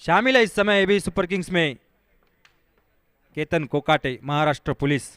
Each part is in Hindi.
शामिल है इस समय एबी सुपर किंग्स में केतन कोकाटे, महाराष्ट्र पुलिस।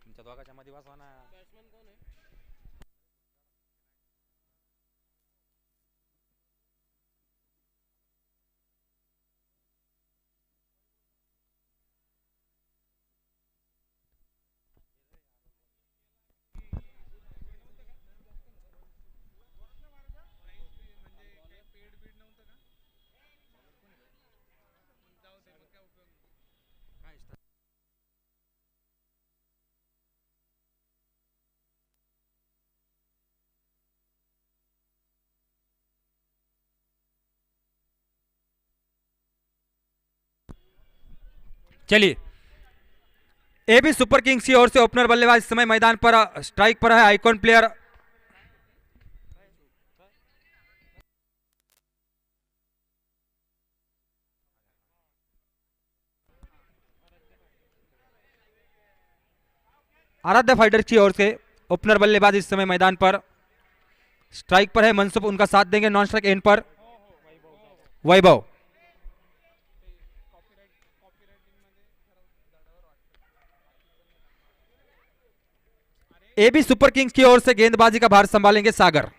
तुमच्या दोघांच्या मध्ये वाचवा ना। चलिए, एबी सुपर किंग्स की ओर से ओपनर बल्लेबाज इस समय मैदान पर स्ट्राइक पर है आइकॉन प्लेयर आराध्य फाइटर्स की ओर से ओपनर बल्लेबाज इस समय मैदान पर स्ट्राइक पर है मनसुख, उनका साथ देंगे नॉन स्ट्राइक एंड पर वैभव। एबी सुपर किंग्स की ओर से गेंदबाजी का भार संभालेंगे सागर।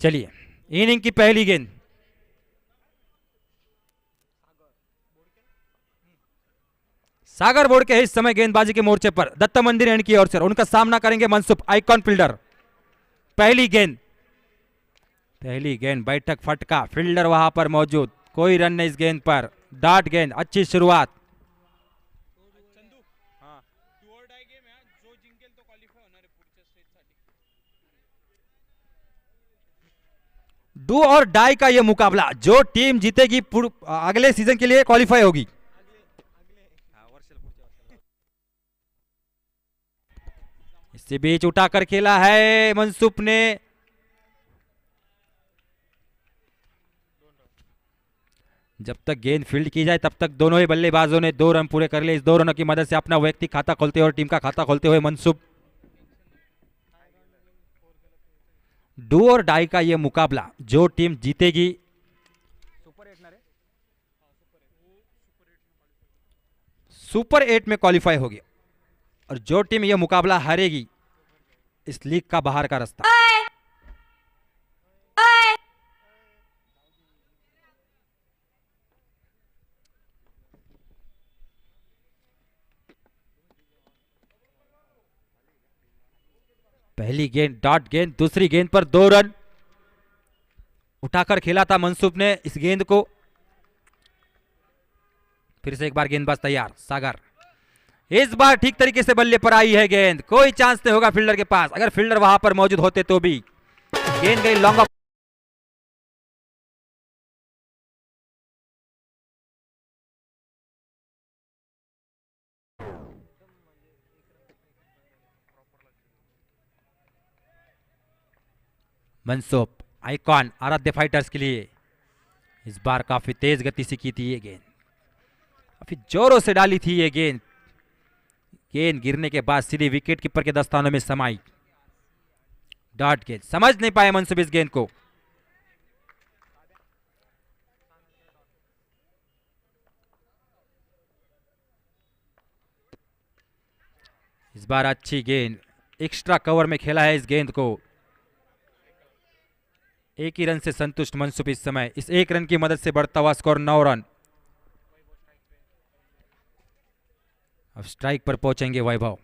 चलिए, इनिंग की पहली गेंद सागर बोर्ड के इस समय गेंदबाजी के मोर्चे पर दत्त मंदिर एंड की ओर से उनका सामना करेंगे मनसुख, आइकॉन फील्डर। पहली गेंद बैठक फटका, फील्डर वहां पर मौजूद, कोई रन नहीं इस गेंद पर, डॉट गेंद, अच्छी शुरुआत। डू और डाई का यह मुकाबला, जो टीम जीतेगी अगले सीजन के लिए क्वालिफाई होगी। इससे बीच उठाकर खेला है मनसुख ने, जब तक गेंद फील्ड की जाए तब तक दोनों ही बल्लेबाजों ने 2 रन पूरे कर लिए। इस 2 रनों की मदद से अपना वैयक्तिक खाता खोलते हुए और टीम का खाता खोलते हुए मनसुब डू और डाई का ये मुकाबला, जो टीम जीतेगी सुपर 8 में क्वालिफाई होगी और जो टीम ये मुकाबला हारेगी इस लीग का बाहर का रास्ता। पहली गेंद डॉट गेंद, दूसरी गेंद पर 2 रन उठाकर खेला था मनसूब ने इस गेंद को। फिर से एक बार गेंदबाज तैयार, सागर इस बार ठीक तरीके से बल्ले पर आई है गेंद, कोई चांस नहीं होगा फील्डर के पास। अगर फील्डर वहां पर मौजूद होते तो भी गेंद गई लॉन्ग ऑफ। मनसूब आइकॉन आराध्य फाइटर्स के लिए इस बार काफी तेज गति से की थी ये गेंद, काफी जोरों से डाली थी ये गेंद। गेंद गिरने के बाद सीधे विकेट कीपर के दस्तानों में समाई। डॉट गेंद, समझ नहीं पाए मनसूब इस गेंद को। इस बार अच्छी गेंद, एक्स्ट्रा कवर में खेला है इस गेंद को। एक ही रन से संतुष्ट मनसूब इस समय। इस एक रन की मदद से बढ़ता हुआ स्कोर 9 रन। अब स्ट्राइक पर पहुंचेंगे वैभव।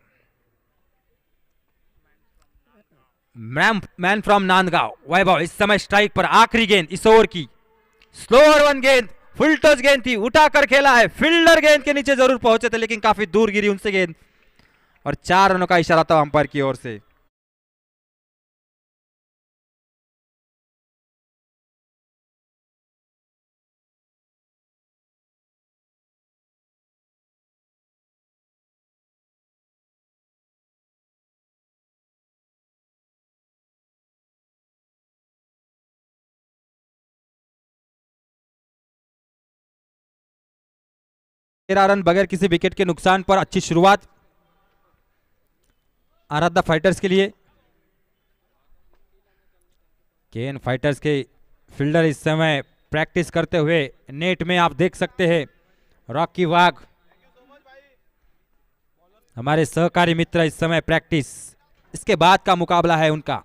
मैन फ्रॉम नांदगांव वैभव इस समय स्ट्राइक पर। आखिरी गेंद इस ओवर की, स्लोअर वन गेंद, फुल टॉस गेंद थी, उठाकर खेला है। फील्डर गेंद के नीचे जरूर पहुंचे थे लेकिन काफी दूर गिरी उनसे गेंद और 4 रनों का इशारा था अंपायर की ओर से। तेरह रन बगैर किसी विकेट के नुकसान पर अच्छी शुरुआत आराध्या फाइटर्स के लिए। केएन फाइटर्स के फील्डर इस समय प्रैक्टिस करते हुए नेट में आप देख सकते हैं। रॉकी वाघ हमारे सहकारी मित्र इस समय प्रैक्टिस, इसके बाद का मुकाबला है उनका।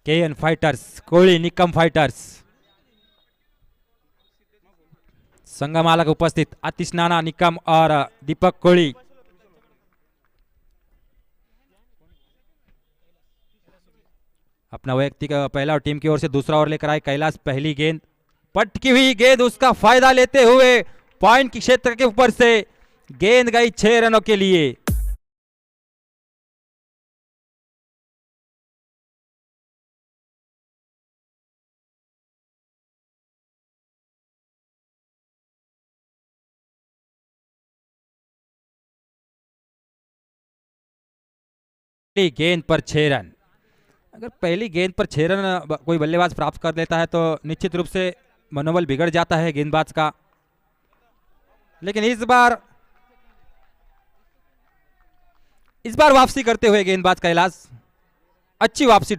K N fighters, Kohli Nikam fighters. संगमाला उपस्थित आतिश नाना निकम और दीपक कोहली। अपना वैयक्तिक पहला और टीम की ओर से दूसरा ओवर लेकर आए कैलाश। पहली गेंद पटकी हुई गेंद, उसका फायदा लेते हुए पॉइंट के क्षेत्र के ऊपर से गेंद गई 6 रनों के लिए। गेंद पर 6 रन। अगर पहली गेंद पर 6 रन कोई बल्लेबाज प्राप्त कर लेता है तो निश्चित रूप से मनोबल बिगड़ जाता है गेंदबाज का। लेकिन इस बार वापसी करते हुए गेंदबाज कैलाश, अच्छी वापसी।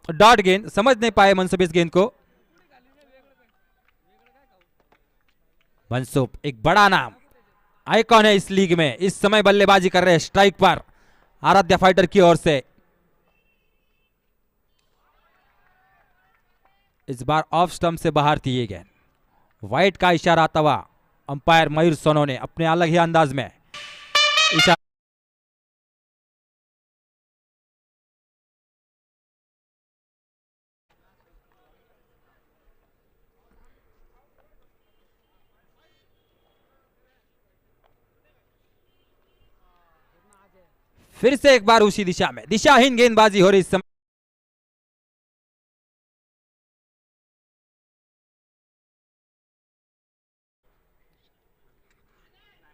डॉट गेंद, समझ नहीं पाए मनसूब इस गेंद को। मनसूब एक बड़ा नाम, आइकॉन है इस लीग में, इस समय बल्लेबाजी कर रहे हैं स्ट्राइक पर आराध्या फाइटर की ओर से। इस बार ऑफ स्टंप से बाहर थी ये गेंद। वाइड का इशारा आता हुआ अंपायर मयूर सोनो ने अपने अलग ही अंदाज में इशारा। फिर से एक बार उसी दिशा में दिशाहीन गेंदबाजी हो रही इस समय।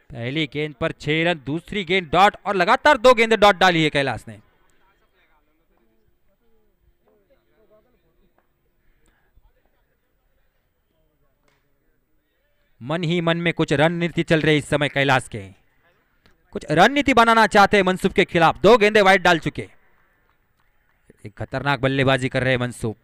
पहली गेंद पर 6 रन, दूसरी गेंद डॉट और लगातार 2 गेंदें डॉट डाली है कैलाश ने। मन ही मन में कुछ रणनीति चल रही इस समय कैलाश के, कुछ रणनीति बनाना चाहते हैं मनसूब के खिलाफ। 2 गेंदे वाइड डाल चुके, एक खतरनाक बल्लेबाजी कर रहे हैं मनसूब।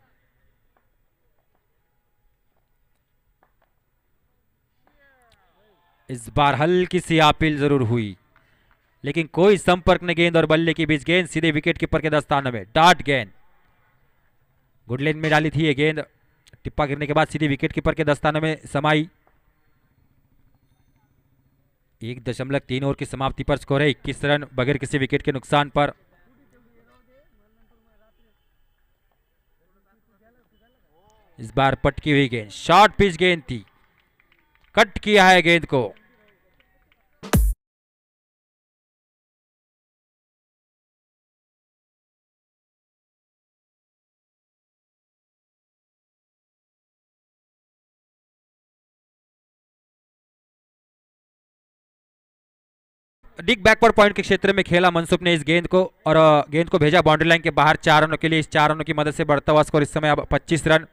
इस बार हल्की सी अपील जरूर हुई, लेकिन कोई संपर्क नहीं गेंद और बल्ले के बीच। गेंद सीधे विकेट कीपर के दस्ताने में, डॉट गेंद। गुड लेन में डाली थी ये गेंद, टिप्पा गिरने के बाद सीधे विकेट कीपर के दस्ताने में समाई। 1.3 ओवर की समाप्ति पर स्कोर है 21 रन बगैर किसी विकेट के नुकसान पर। इस बार पटकी हुई गेंद, शॉर्ट पिच गेंद थी, कट किया है गेंद को। डिग बैकवर्ड पॉइंट के क्षेत्र में खेला मनसूब ने इस गेंद को, और गेंद को भेजा बाउंड्री लाइन के बाहर 4 रनों के लिए। इस 4 रनों की मदद से बढ़ता हुआ स्कोर इस समय अब 25 रन।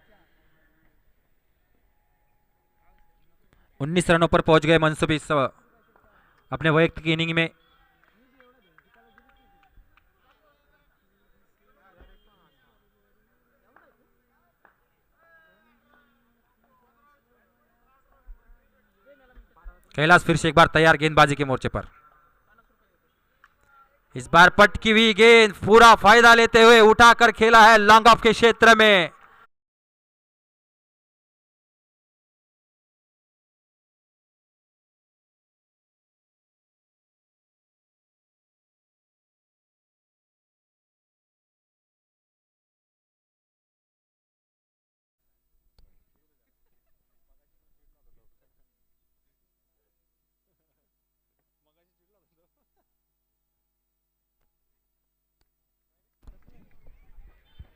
19 रनों पर पहुंच गए मनसूब इस अपने वैयक्तिक इनिंग में। कैलाश फिर से एक बार तैयार गेंदबाजी के मोर्चे पर। इस बार पटकी हुई गेंद, पूरा फायदा लेते हुए उठाकर खेला है लॉन्ग ऑफ के क्षेत्र में।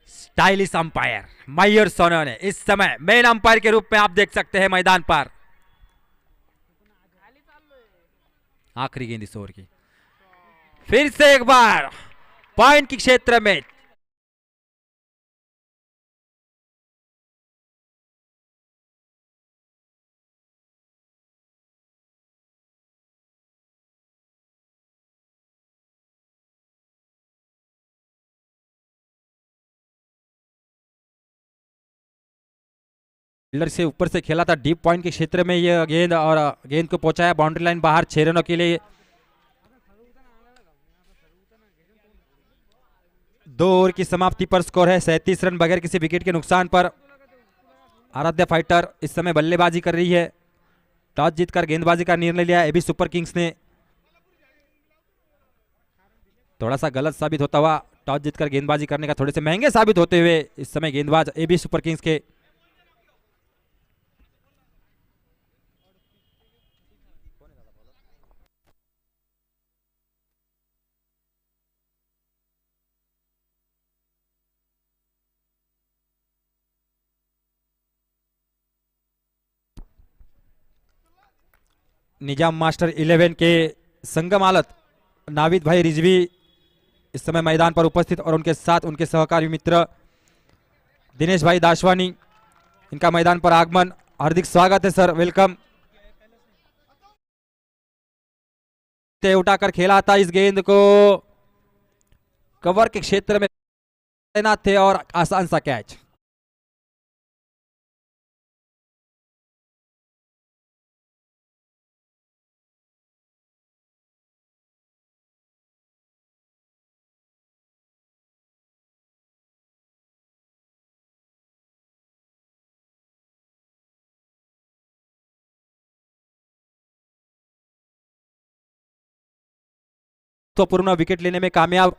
स्टाइलिश अंपायर मयूर सोनो ने इस समय मेन अंपायर के रूप में आप देख सकते हैं मैदान पर। आखिरी गेंद इस ओवर की, फिर से एक बार पॉइंट के क्षेत्र में। फील्डर से ऊपर से खेला था डीप पॉइंट के क्षेत्र में यह गेंद, और गेंद को पहुंचाया बाउंड्री लाइन बाहर 6 रनों के लिए। 2 ओवर की समाप्ति पर स्कोर है 37 रन बगैर किसी विकेट के नुकसान पर। आराध्या फाइटर इस समय बल्लेबाजी कर रही है। टॉस जीतकर गेंदबाजी का निर्णय लिया एबी सुपर किंग्स ने। थोड़ा सा गलत साबित होता हुआ टॉस जीतकर गेंदबाजी करने का थोड़े से महंगे साबित होते हुए इस समय गेंदबाज एबी सुपर किंग्स के। निजाम मास्टर 11 के संगम आलत नाविद भाई रिजवी इस समय मैदान पर उपस्थित, और उनके साथ उनके सहकारी मित्र दिनेश भाई दाशवानी, इनका मैदान पर आगमन। हार्दिक स्वागत है सर, वेलकम। उठाकर खेला था इस गेंद को, कवर के क्षेत्र में तैनात थे और आसान सा कैच। तो पूर्ण विकेट लेने में कामयाब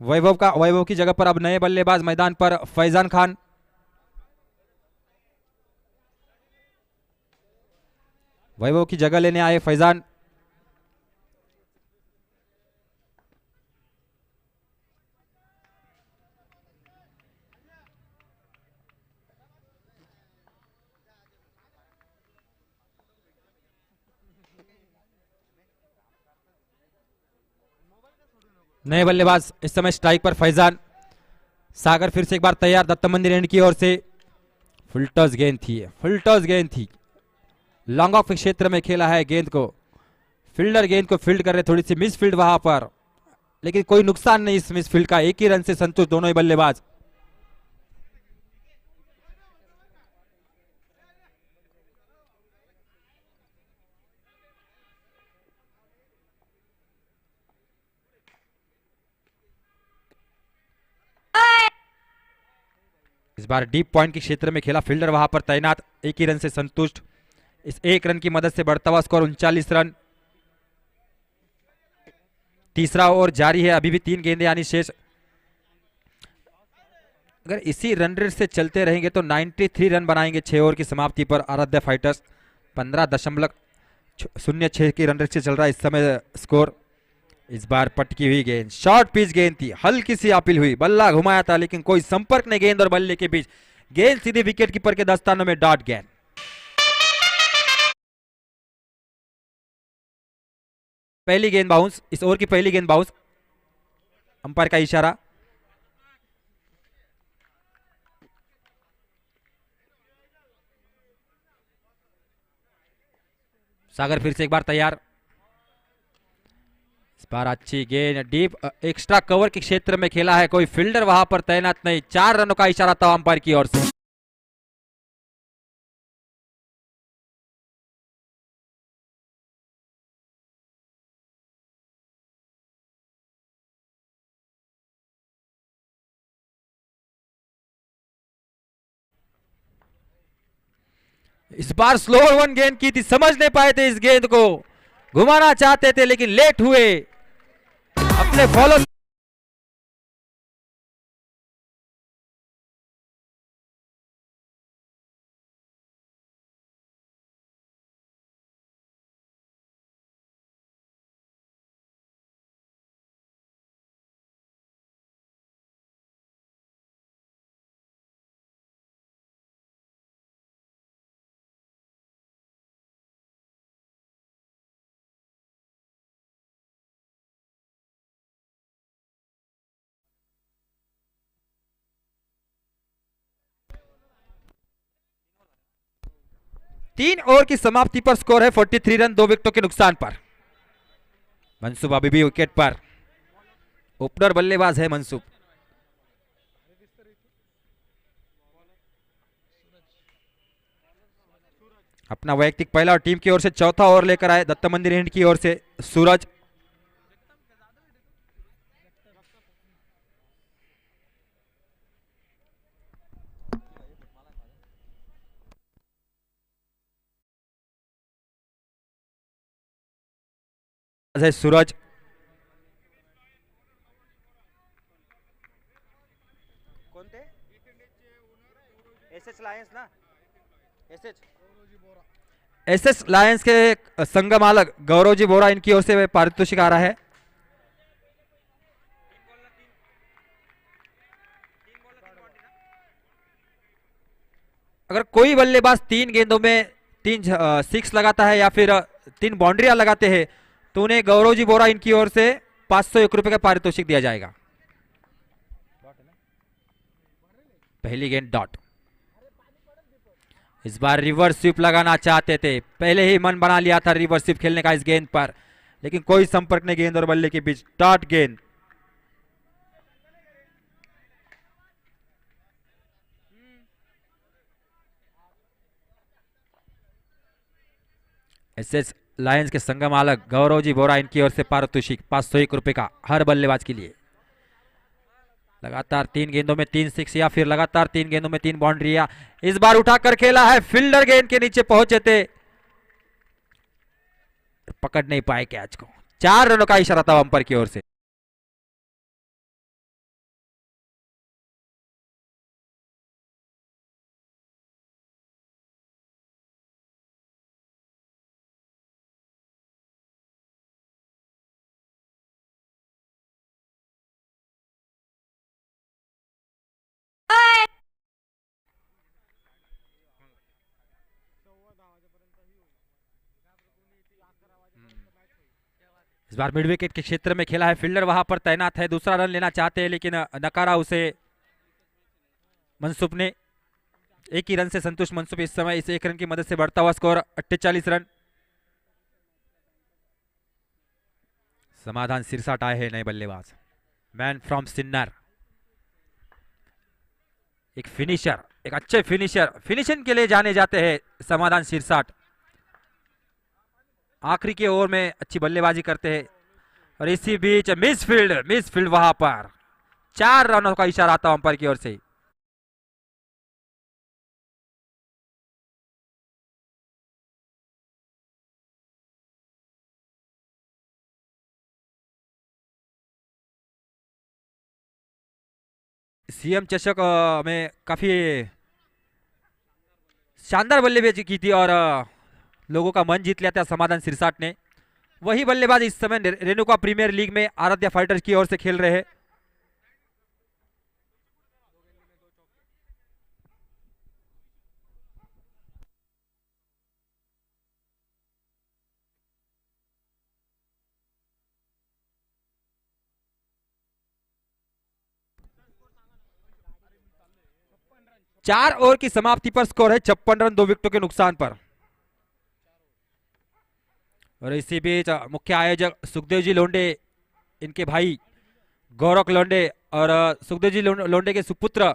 वैभव की जगह पर अब नए बल्लेबाज मैदान पर फैजान खान। वैभव की जगह लेने आए फैजान। नए बल्लेबाज इस समय स्ट्राइक पर फैजान। सागर फिर से एक बार तैयार दत्त मंदिर एंड की ओर से। फुल टॉस गेंद थी, फुल टॉस गेंद थी, लॉन्ग ऑफ के क्षेत्र में खेला है गेंद को, फील्डर गेंद को फील्ड कर रहे, थोड़ी सी मिस फील्ड वहां पर, लेकिन कोई नुकसान नहीं इस मिस फील्ड का, एक ही रन से संतुष्ट दोनों ही बल्लेबाज। इस बार डीप पॉइंट के क्षेत्र में खेला, फील्डर वहां पर तैनात, एक ही रन से संतुष्ट, इस एक रन की मदद से बढ़ता हुआ स्कोर 39 रन। तीसरा ओवर जारी है, अभी भी 3 गेंदें यानी शेष, अगर इसी रन रेट से चलते रहेंगे तो 93 रन बनाएंगे 6 ओवर की समाप्ति पर आराध्या फाइटर्स। 15.06 की रन रेट से चल रहा है इस समय स्कोर। इस बार पटकी हुई गेंद, शॉर्ट पिच गेंद थी, हल्की सी अपील हुई, बल्ला घुमाया था लेकिन कोई संपर्क नहीं गेंद और बल्ले के बीच, गेंद सीधे विकेट कीपर के दस्तानों में, डॉट गेंद। पहली गेंद बाउंस, इस ओवर की पहली गेंद बाउंस, अंपायर का इशारा। सागर फिर से एक बार तैयार, इस बार अच्छी गेंद, डीप एक्स्ट्रा कवर के क्षेत्र में खेला है, कोई फील्डर वहां पर तैनात नहीं, 4 रनों का इशारा था अंपायर की ओर से। इस बार स्लोअर वन गेंद की थी, समझ नहीं पाए थे इस गेंद को, घुमाना चाहते थे लेकिन लेट हुए, अपने फॉलो। तीन ओवर की समाप्ति पर स्कोर है 43 रन, 2 विकेटों के नुकसान पर। मनसूब अभी भी विकेट पर, ओपनर बल्लेबाज है मनसूब। अपना वैयक्तिक पहला और टीम की ओर से चौथा ओवर लेकर आए दत्त मंदिर हिंड की ओर से सूरज। है सूरज, कोणते एसएच लायंस ना, एसएच लायंस के संगमालक गौरवजी बोरा, इनकी ओर से पारितोषिक आ रहा है। अगर कोई बल्लेबाज 3 गेंदों में 3 सिक्स लगाता है या फिर 3 बाउंड्रियां लगाते हैं तो उन्हें गौरवजी बोरा इनकी ओर से 501 रुपए का पारितोषिक दिया जाएगा। पहली गेंद डॉट, इस बार रिवर्स स्वीप लगाना चाहते थे, पहले ही मन बना लिया था रिवर्स स्वीप खेलने का इस गेंद पर, लेकिन कोई संपर्क नहीं गेंद और बल्ले के बीच, डॉट गेंद। एसएस लायंस के संगमालक गौरवजी बोरा, इनकी ओर से पारितोषिक 501 रुपए का हर बल्लेबाज के लिए। लगातार 3 गेंदों में 3 सिक्स या फिर लगातार 3 गेंदों में 3 बाउंड्रियां, इस बार उठाकर खेला है, फील्डर गेंद के नीचे पहुंचे थे, पकड़ नहीं पाए कैच को, 4 रनों का इशारा था अंपायर की ओर से। इस बार मिड विकेट के क्षेत्र में खेला है, फील्डर वहां पर तैनात है, दूसरा रन लेना चाहते हैं लेकिन नकारा उसे मनसूब ने, एक ही रन से संतुष्ट मनसुख इस समय। इस एक रन की मदद से बढ़ता हुआ स्कोर 48 रन। समाधान सिरसाट आए हैं नए बल्लेबाज, मैन फ्रॉम सिन्नर, एक फिनिशर, एक अच्छे फिनिशर, फिनिशिंग के लिए जाने जाते हैं समाधान सिरसाट। आखिरी के ओवर में अच्छी बल्लेबाजी करते हैं। और इसी बीच मिसफील्ड वहां पर 4 रनों का इशारा आता अंपायर की ओर से। सीएम चषक में काफी शानदार बल्लेबाजी की थी और लोगों का मन जीत लिया था समाधान सिरसाट ने। वही बल्लेबाज इस समय रेणुका प्रीमियर लीग में आराध्या फाइटर्स की ओर से खेल रहे हैं। चार ओवर की समाप्ति पर स्कोर है 56 रन, 2 विकेटों के नुकसान पर। और इसी बीच मुख्य आयोजक सुखदेव जी लोंडे, इनके भाई गौरव लोंडे और सुखदेव जी लोंडे के सुपुत्र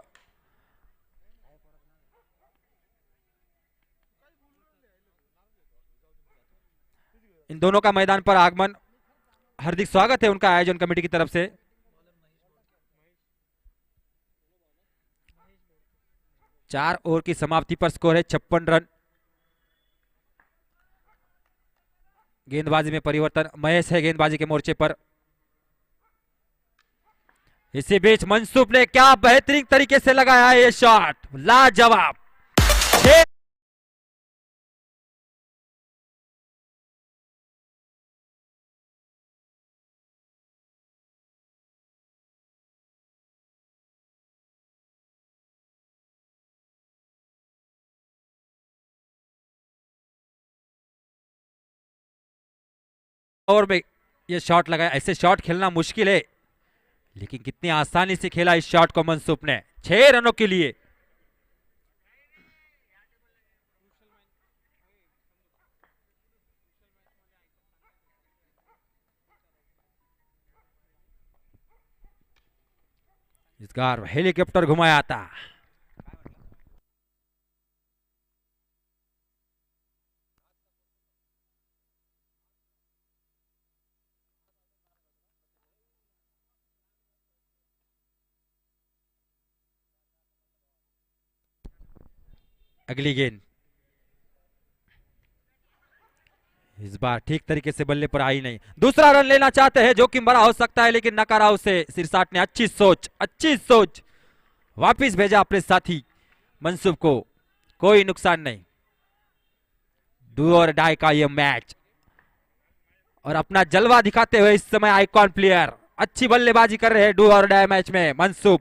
इन दोनों का मैदान पर आगमन, हार्दिक स्वागत है उनका आयोजन कमेटी की तरफ से। चार ओवर की समाप्ति पर स्कोर है 56 रन। गेंदबाजी में परिवर्तन, महेश है गेंदबाजी के मोर्चे पर। इसी बीच मनसूब ने क्या बेहतरीन तरीके से लगाया है ये शॉट, लाजवाब। ओवर में ये शॉट लगाया, ऐसे शॉट खेलना मुश्किल है, लेकिन कितनी आसानी से खेला इस शॉट को मनसूब ने 6 रनों के लिए। इस बार हेलीकॉप्टर घुमाया था। अगली गेंद इस बार ठीक तरीके से बल्ले पर आई नहीं। दूसरा रन लेना चाहते हैं, जोखिम भरा हो सकता है, लेकिन नकारा उसे सिरसाट ने। अच्छी सोच वापिस भेजा अपने साथी मनसूब को। कोई नुकसान नहीं, डू और डाई का ये मैच। और अपना जलवा दिखाते हुए इस समय आइकॉन प्लेयर अच्छी बल्लेबाजी कर रहे हैं डू और डाई मैच में मनसूब।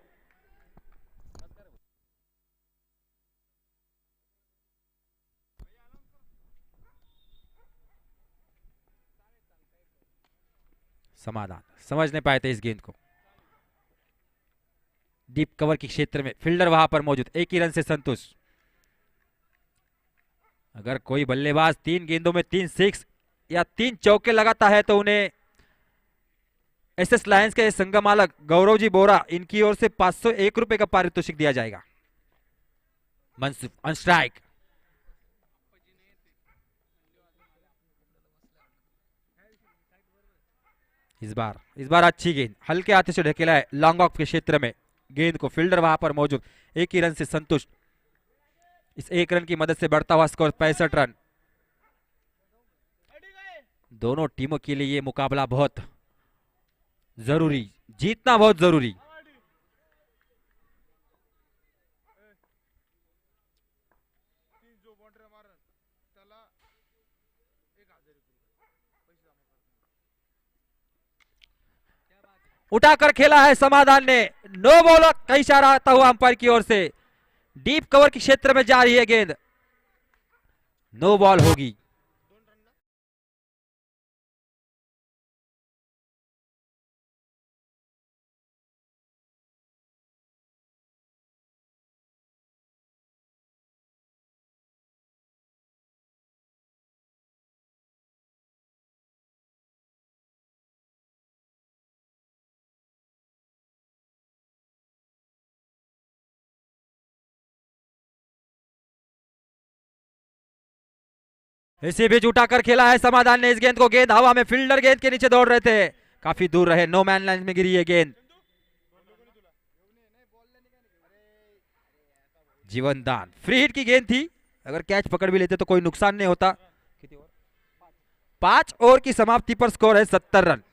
समाधान समझ नहीं पाए थे इस गेंद को। डीप कवर के क्षेत्र में फील्डर वहां पर मौजूद, एक ही रन से संतुष्ट। अगर कोई बल्लेबाज 3 गेंदों में 3 सिक्स या 3 चौके लगाता है तो उन्हें एसएस लायंस के संगमालक गौरव जी बोरा, इनकी ओर से 501 रुपए का पारितोषिक दिया जाएगा। मनसूब ऑन स्ट्राइक। इस बार अच्छी गेंद हल्के हाथ से ढकेला है लॉन्ग ऑफ के क्षेत्र में गेंद को, फील्डर वहां पर मौजूद, एक ही रन से संतुष्ट। इस एक रन की मदद से बढ़ता हुआ स्कोर 65 रन। दोनों टीमों के लिए ये मुकाबला बहुत जरूरी, जीतना बहुत जरूरी। उठाकर खेला है समाधान ने, नो बॉल का इशारा आता हुआ अंपायर की ओर से। डीप कवर के क्षेत्र में जा रही है गेंद, नो बॉल होगी। इसी बीच उठाकर खेला है समाधान ने इस गेंद को। गेंद हवा में, फील्डर गेंद के नीचे दौड़ रहे थे, काफी दूर रहे, नो मैन लाइन में गिरी है गेंद। जीवन दान, फ्री हिट की गेंद थी, अगर कैच पकड़ भी लेते तो कोई नुकसान नहीं होता। 5 ओवर की समाप्ति पर स्कोर है 70 रन।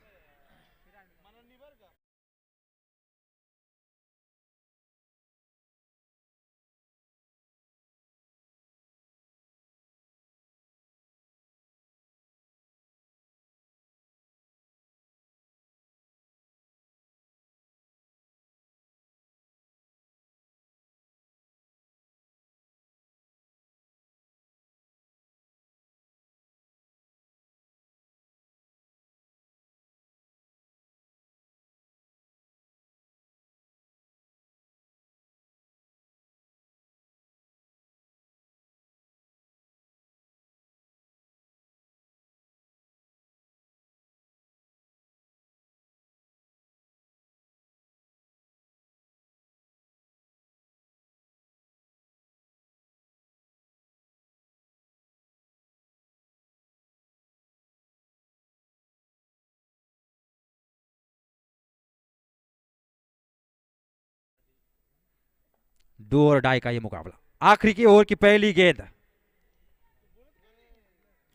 डू और डाई का ये मुकाबला। आखिरी की ओवर की पहली गेंद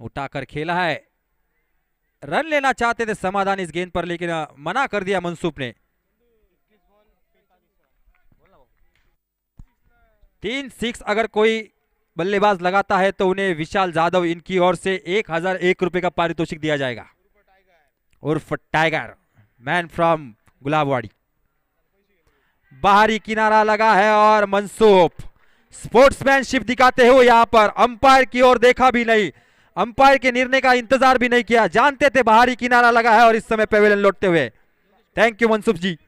उठाकर खेला है, रन लेना चाहते थे समाधान इस गेंद पर, लेकिन मना कर दिया मनसूब ने। 3 6 अगर कोई बल्लेबाज लगाता है तो उन्हें विशाल जाधव इनकी ओर से 1001 रुपए का पारितोषिक दिया जाएगा, उर्फ टाइगर, मैन फ्रॉम गुलाबवाड़ी। बाहरी किनारा लगा है और मनसूब स्पोर्ट्समैनशिप दिखाते हुए यहां पर अंपायर की ओर देखा भी नहीं, अंपायर के निर्णय का इंतजार भी नहीं किया, जानते थे बाहरी किनारा लगा है और इस समय पेवेलियन लौटते हुए। थैंक यू मनसूब जी।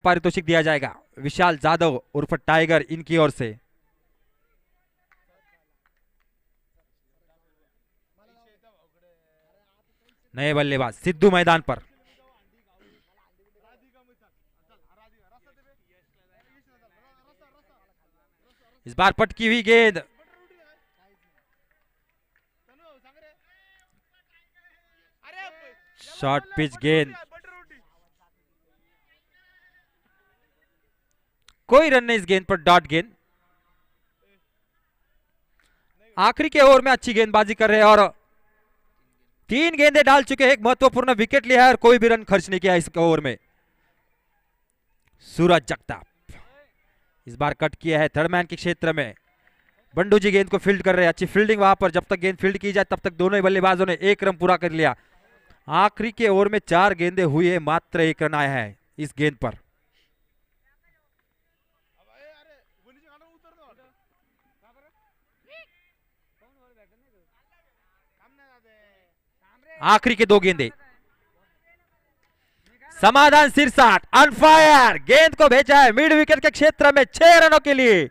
पारितोषिक दिया जाएगा विशाल जाधव उर्फ टाइगर इनकी ओर से। नए बल्लेबाज सिद्धू मैदान पर। इस बार पटकी हुई गेंद, शॉर्ट पिच गेंद, कोई रन नहीं इस गेंद पर, डॉट गेंद। आखिरी के ओवर में अच्छी गेंदबाजी कर रहे हैं और 3 गेंदें डाल चुके हैं, एक महत्वपूर्ण विकेट लिया है और कोई भी रन खर्च नहीं किया इस ओवर में। सूरज जगताप इस बार कट किया है थर्ड मैन के क्षेत्र में, बंडू जी गेंद को फील्ड कर रहे हैं, अच्छी फील्डिंग वहां पर, जब तक गेंद फील्ड की जाए तब तक दोनों ही बल्लेबाजों ने 1 रन पूरा कर लिया। आखिरी के ओवर में 4 गेंदें हुई है, मात्र 1 रन आया है इस गेंद पर। आखिरी के 2 गेंदें, समाधान सिरसाट ऑन फायर, गेंद को भेजा है मिड विकेट के क्षेत्र में 6 रनों के लिए।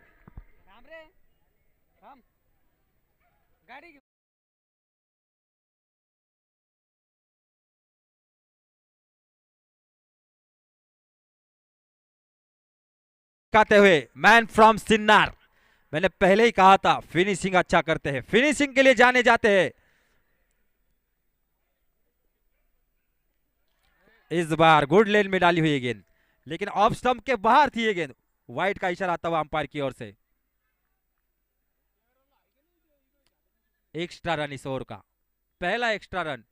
कहते हुए मैन फ्रॉम सिन्नार, मैंने पहले ही कहा था फिनिशिंग अच्छा करते हैं, फिनिशिंग के लिए जाने जाते हैं। इस बार गुड लेन में डाली हुई गेंद, लेकिन ऑफ स्टंप के बाहर थी ये गेंद, वाइड का इशारा आता हुआ अंपायर की ओर से। एक्स्ट्रा रन इस ओवर का, पहला एक्स्ट्रा रन।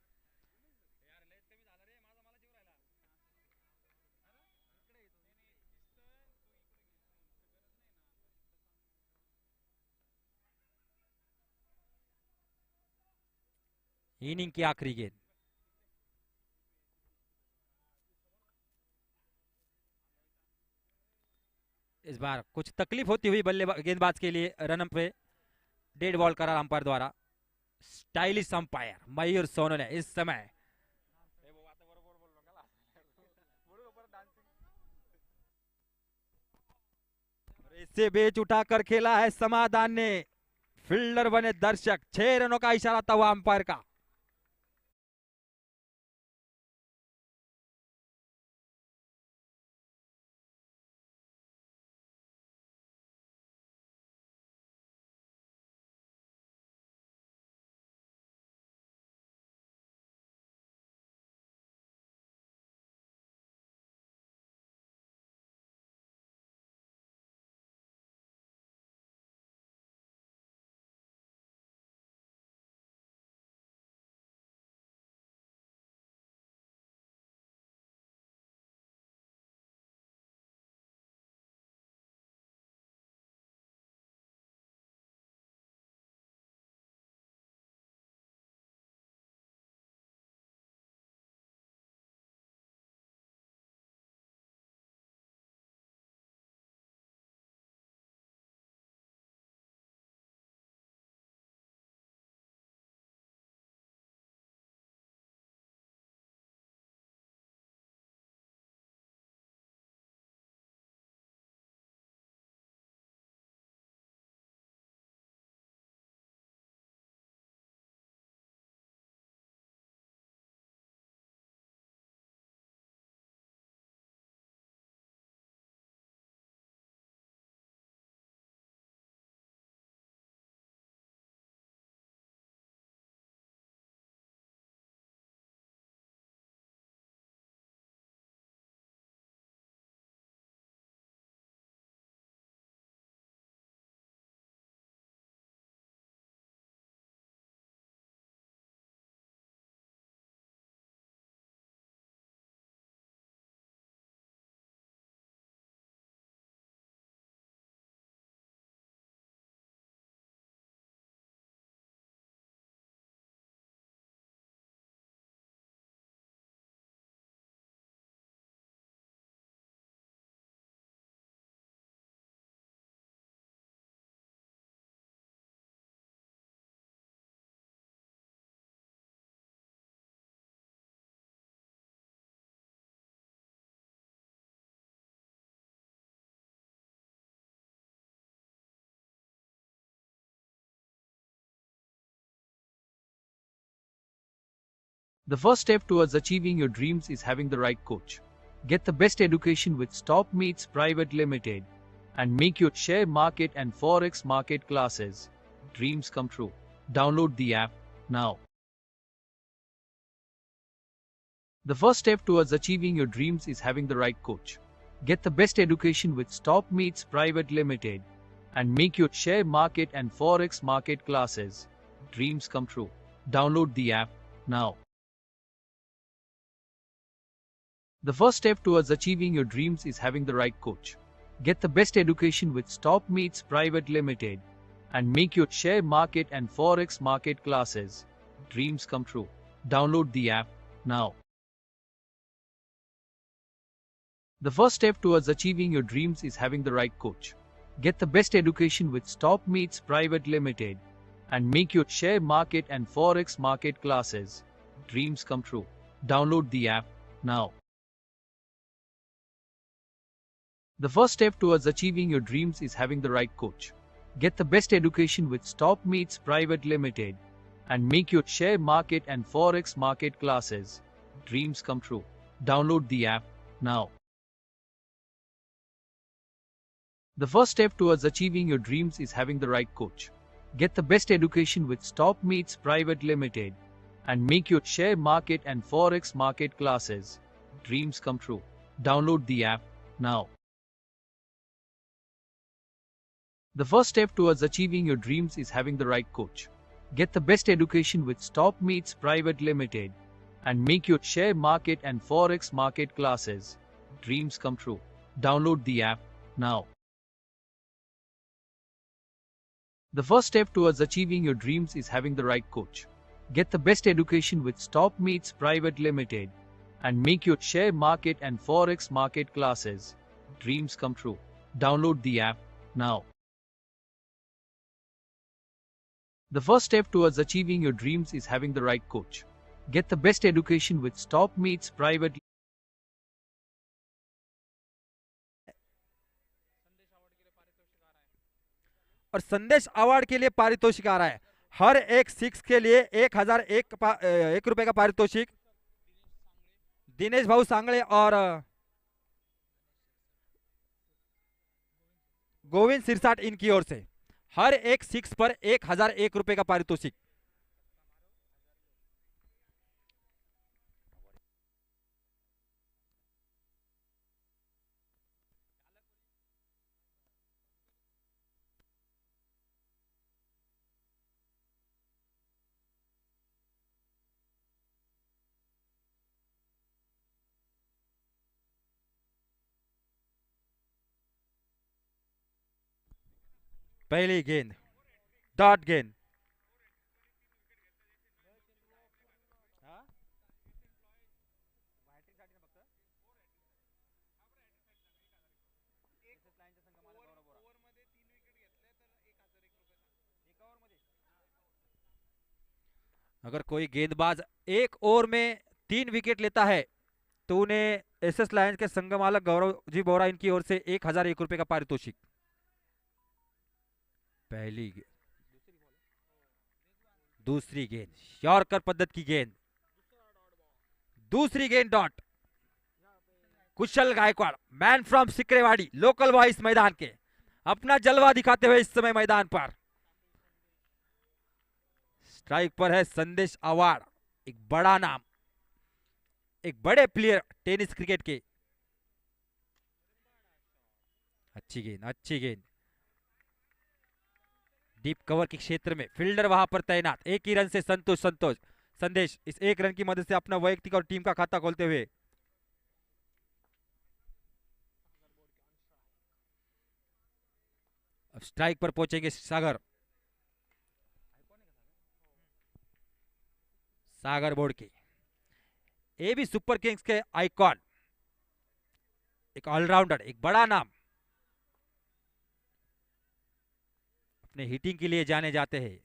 इनिंग की आखिरी गेंद, बार कुछ तकलीफ होती हुई बल्लेबाज गेंदबाज के लिए रन पे डेड बॉल करा अंपायर द्वारा। स्टाइलिश अंपायर मयूर सोनू ने इस समय इसे बेच उठाकर खेला है समाधान ने। फील्डर बने दर्शक, 6 रनों का इशारा था हुआ अंपायर का। The first step towards achieving your dreams is having the right coach. Get the best education with Stop Meets Private Limited and make your share market and forex market classes dreams come true. Download the app now. The first step towards achieving your dreams is having the right coach. Get the best education with Stop Meets Private Limited and make your share market and forex market classes dreams come true. Download the app now. The first step towards achieving your dreams is having the right coach. Get the best education with Stop Meets Private Limited and make your share market and forex market classes dreams come true. Download the app now. The first step towards achieving your dreams is having the right coach. Get the best education with Stop Meets Private Limited and make your share market and forex market classes dreams come true. Download the app now. The first step towards achieving your dreams is having the right coach. Get the best education with Stop Meets Private Limited and make your share market and forex market classes dreams come true. Download the app now. The first step towards achieving your dreams is having the right coach. Get the best education with Stop Meets Private Limited and make your share market and forex market classes dreams come true. Download the app now. The first step towards achieving your dreams is having the right coach. Get the best education with Stop Meets Private Limited and make your share market and forex market classes dreams come true. Download the app now. The first step towards achieving your dreams is having the right coach. Get the best education with Stop Meets Private Limited and make your share market and forex market classes dreams come true. Download the app now. The first step towards achieving your dreams is having the right coach. Get the best education with Stop Meets Private. और संदेश अवार्ड के लिए पारितोषिक आ रहा है। हर एक 6 के लिए 1,001 रुपए का पारितोषिक दिनेश भाऊ सांगळे और गोविंद सिरसाट इनकी ओर से हर एक 6 पर 1,001 रुपए का पारितोषिक। पहली गेंद डॉट गेंद। अगर कोई गेंदबाज एक ओवर में 3 विकेट लेता है तो उन्हें एसएस लायंस के संगमालक गौरव जी बोरा इनकी ओर से 1,001 रुपए का पारितोषिक। पहली गेंद, दूसरी गेंद यॉर्कर पद्धति की गेंद, दूसरी गेंद dot. Kushal Gaikwad man from Sikrewadi local boy इस मैदान के अपना जलवा दिखाते हुए इस समय मैदान पर। स्ट्राइक पर है संदेश अवार्ड, एक बड़ा नाम, एक बड़े प्लेयर टेनिस क्रिकेट के। अच्छी गेंद, अच्छी गेंद डीप कवर के क्षेत्र में फील्डर वहां पर तैनात। एक ही रन से संतोष संदेश इस एक रन की मदद से अपना वैयक्तिक और टीम का खाता खोलते हुए। अब स्ट्राइक पर पहुंचेंगे सागर बोर्ड के एबी सुपर किंग्स के आइकॉन, एक ऑलराउंडर, एक बड़ा नाम, अपने हिटिंग के लिए जाने जाते हैं।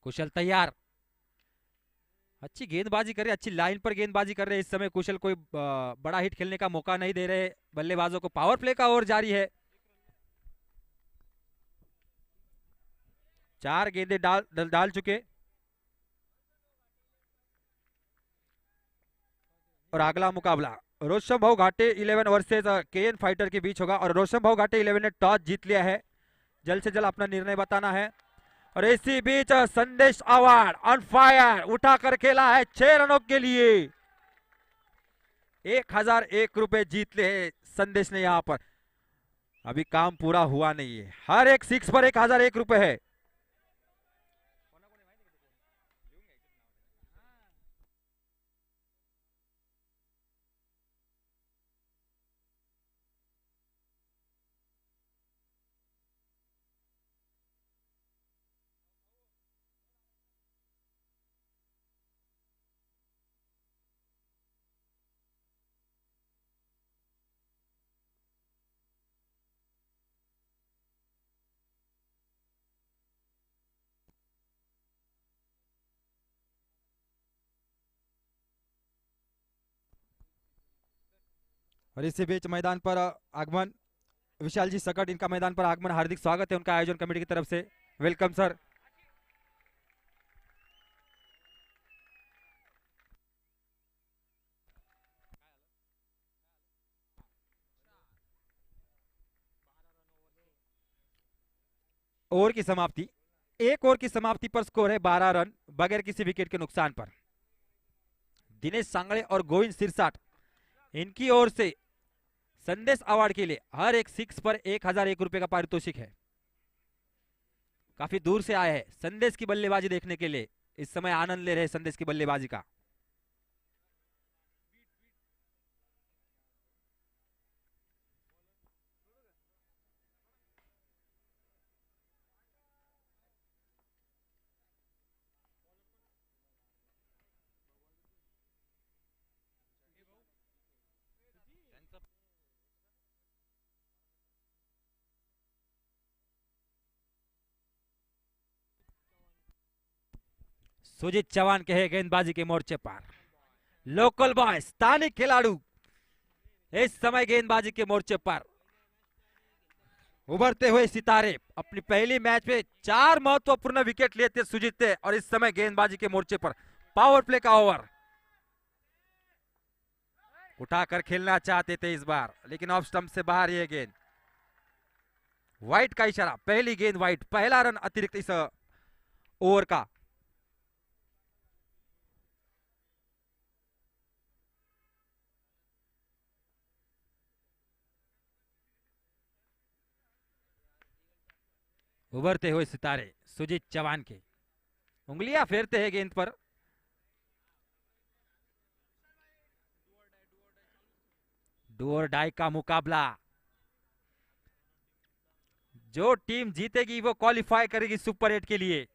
कुशल तैयार, अच्छी गेंदबाजी कर रहे, अच्छी लाइन पर गेंदबाजी कर रहे हैं। इस समय कुशल कोई बड़ा हिट खेलने का मौका नहीं दे रहे बल्लेबाजों को। पावर प्ले का ओवर जारी है। 4 गेंदे डाल चुके और अगला मुकाबला रोशन भाऊ घाटे 11 वर्सेस केएन फाइटर के बीच होगा। और रोशन भाऊ घाटे 11 ने टॉस जीत लिया है, जल्द से जल्द अपना निर्णय बताना है। और इसी बीच संदेश अवार्ड ऑन फायर उठाकर खेला है 6 रनों के लिए। 1,001 रुपए जीत ले संदेश ने यहां पर। अभी काम पूरा हुआ नहीं है। हर एक 6 पर 1,001 रुपए है। और इसी बीच मैदान पर आगमन विशाल जी सकट, इनका मैदान पर आगमन हार्दिक स्वागत है उनका आयोजन कमेटी की तरफ से। Welcome sir. ओवर की समाप्ति, एक ओवर की समाप्ति पर स्कोर है 12 रन बगैर किसी विकेट के नुकसान पर। दिनेश सांगळे और गोविंद सिरसाट इनकी ओर से संदेश अवार्ड के लिए हर एक 6 पर 1,001 रुपए का पारितोषिक है। काफी दूर से आए हैं संदेश की बल्लेबाजी देखने के लिए, इस समय आनंद ले रहे हैं संदेश की बल्लेबाजी का। सुजीत चौहान के है गेंदबाजी के मोर्चे पर। लोकल बॉय, स्थानिक खिलाड़ी इस समय गेंदबाजी के मोर्चे पर उभरते हुए सितारे। अपनी पहली मैच में 4 महत्वपूर्ण विकेट लिए थे सुजीत ने, और इस समय गेंदबाजी के मोर्चे पर पावर प्ले का ओवर उठाकर खेलना चाहते थे इस बार, लेकिन ऑफ स्टंप से बाहर ये गेंद। वाइट का इशारा, पहली गेंद वाइट, पहला रन अतिरिक्त इस ओवर का। उभरते हुए सितारे सुजीत चौहान के उंगलियां फेरते हैं गेंद पर। डू और डाई का मुकाबला। जो टीम जीतेगी वो क्वालिफाई करेगी सुपर 8 के लिए।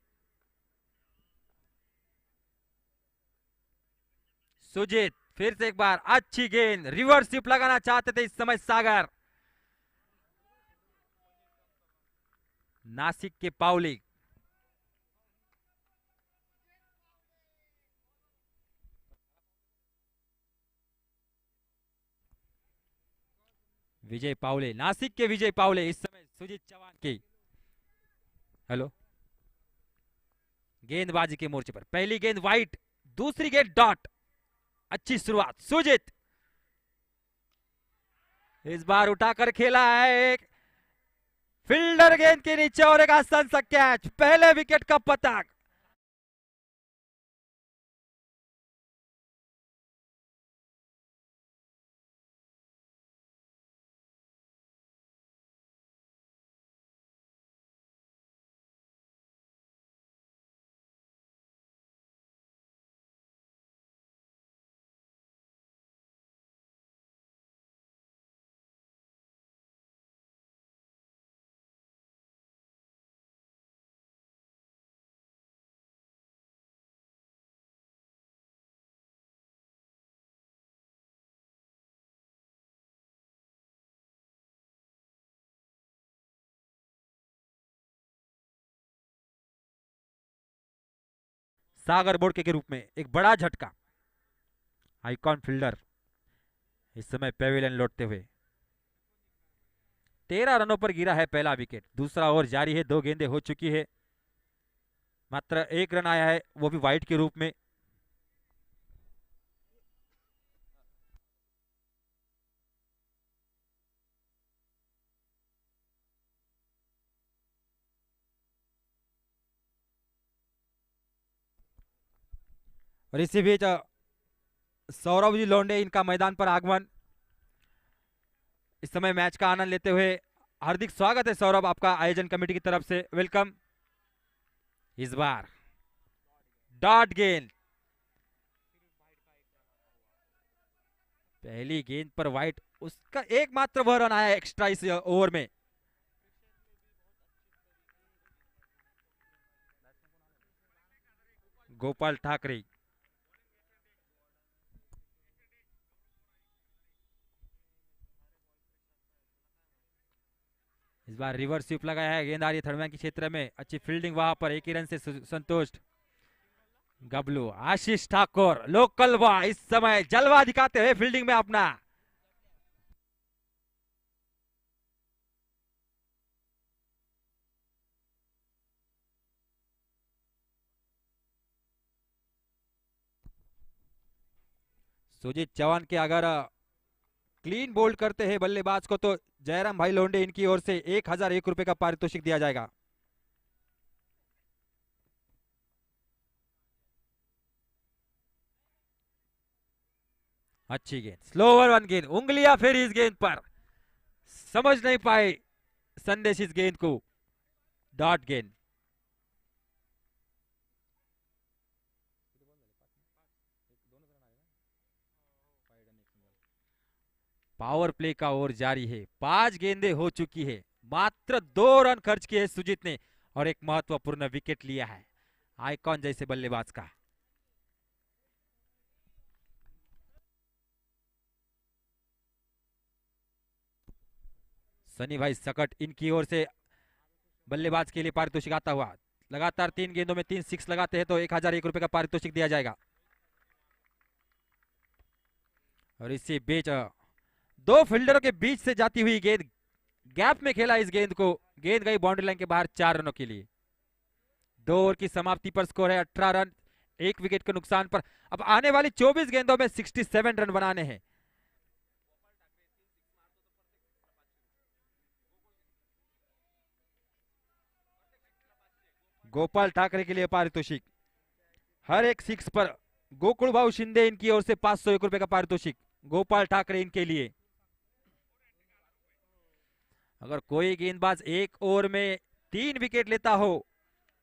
सुजीत फिर से एक बार अच्छी गेंद, रिवर्स स्विप लगाना चाहते थे इस समय सागर। नासिक के पाउली विजय पावले, नासिक के विजय पावले इस समय सुजीत चौहान की। हेलो, गेंदबाजी के मोर्चे पर पहली गेंद वाइट, दूसरी गेंद डॉट। अच्छी शुरुआत सुजीत, इस बार उठाकर खेला है एक फील्डर गेंद के नीचे और एक आसान सा कैच, पहले विकेट का पतंग। सागर बोर्ड के रूप में एक बड़ा झटका। आइकॉन फील्डर इस समय पेविलियन लौटते हुए 13 रनों पर गिरा है पहला विकेट। दूसरा ओवर जारी है, 2 गेंदें हो चुकी है, मात्र 1 रन आया है, वो भी वाइट के रूप में। और इसी बीच सौरभ जी लोंडे इनका मैदान पर आगमन। इस समय मैच का आनंद लेते हुए हार्दिक स्वागत है सौरभ आपका आयोजन कमेटी की तरफ से, वेलकम। इस बार डॉट गेंद, पहली गेंद पर वाइट, उसका एकमात्र वह रन आया एक्स्ट्रा इस ओवर में। गोपाल ठाकरे, इस बार रिवर्स स्वीप लगाया है, गेंद आ रही है थर्ड मैन के क्षेत्र में, अच्छी फील्डिंग वहां पर, 1 ही रन से संतुष्ट। गबलू, आशीष ठाकुर लोकल बॉय इस समय जलवा दिखाते हुए फील्डिंग में अपना। सुजीत चौहान के अगर क्लीन बोल्ड करते हैं बल्लेबाज को तो जयराम भाई लोंडे इनकी ओर से 1001 रुपए का पारितोषिक दिया जाएगा। अच्छी गेंद, स्लोवर वन गेंद, उंगलियां फिर इस गेंद पर, समझ नहीं पाए संदेश इस गेंद को। डॉट गेंद, पावर प्ले का ओवर जारी है, 5 गेंदें हो चुकी है, मात्र 2 रन खर्च किए सुजीत ने और एक महत्वपूर्ण विकेट लिया है आइकॉन जैसे बल्लेबाज का। सनी भाई सकट इनकी ओर से बल्लेबाज के लिए पारितोषिक आता हुआ, लगातार 3 गेंदों में 3 6 लगाते हैं तो 1001 रुपए का पारितोषिक दिया जाएगा। और इसी बीच दो फील्डरों के बीच से जाती हुई गेंद, गैप में खेला इस गेंद को, गेंद गई बाउंड्री लाइन के बाहर 4 रनों के लिए। 2 ओवर की समाप्ति पर स्कोर है 18 रन, 1 विकेट के नुकसान पर। अब आने वाली 24 गेंदों में 67 रन बनाने हैं। गोपाल ठाकरे के लिए पारितोषिक, हर एक 6 पर गोकुल भाऊ शिंदे इनकी ओर से 501 रुपए का पारितोषिक, गोपाल ठाकरे इनके लिए। अगर कोई गेंदबाज एक ओवर में 3 विकेट लेता हो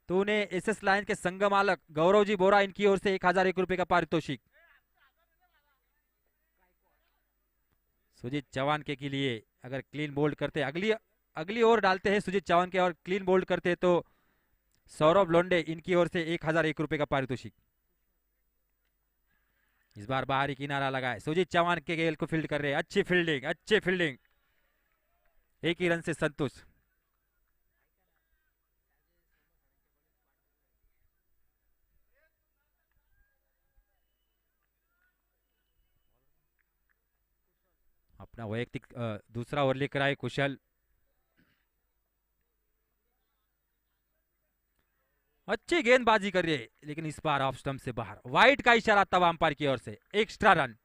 तो उन्हें एसएस लाइन के संगमालक गौरव जी बोरा इनकी ओर से 1001 रुपए का पारितोषिक। सुजीत चौहान के लिए अगर क्लीन बोल्ड करते, अगली ओवर डालते हैं सुजीत चौहान के और क्लीन बोल्ड करते तो सौरभ लोंडे इनकी ओर से 1001 रुपए का पारितोषिक। इस बार बाहरी किनारा लगाए, सुजीत चौहान के गेंद को फील्ड कर रहे हैं, अच्छी फील्डिंग, 1 ही रन से संतुष्ट। अपना वैयक्तिक दूसरा ओवर लेकर आए कुशल, अच्छी गेंदबाजी कर रही है लेकिन इस बार ऑफ स्टंप से बाहर। वाइड का इशारा तब अंपायर की ओर से, एक्स्ट्रा रन।